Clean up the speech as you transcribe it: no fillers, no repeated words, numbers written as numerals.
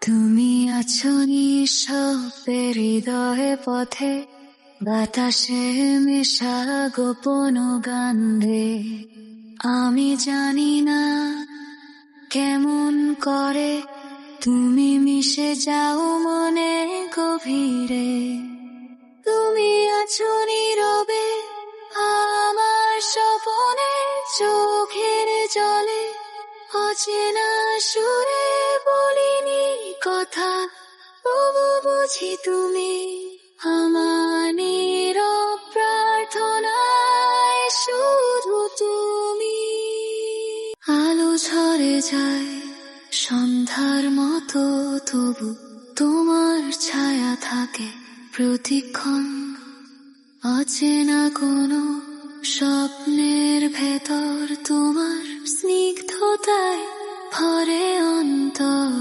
তুমি আছো নিঃশব্দে হৃদয়ে পথে, বাতাসে মেশা গোপন গান্ধে। আমি জানি না কেমন করে তুমি মিশে যাও মনে গভীরে। তুমি আছো নীরবে আমার স্বপনে, চোখের জলে অচেনা সুরে বলিনি কথা, তবু বুঝি তুমি আমার নীরব প্রার্থনায় শুধু তুমি। আলো ঝরে যায় সন্ধ্যার মতো, তবু তোমার ছায়া থাকে প্রতিক্ষণ। অচেনা কোনো স্বপ্নের ভেতর তোমার স্নিগ্ধতায় ভরে অন্তর।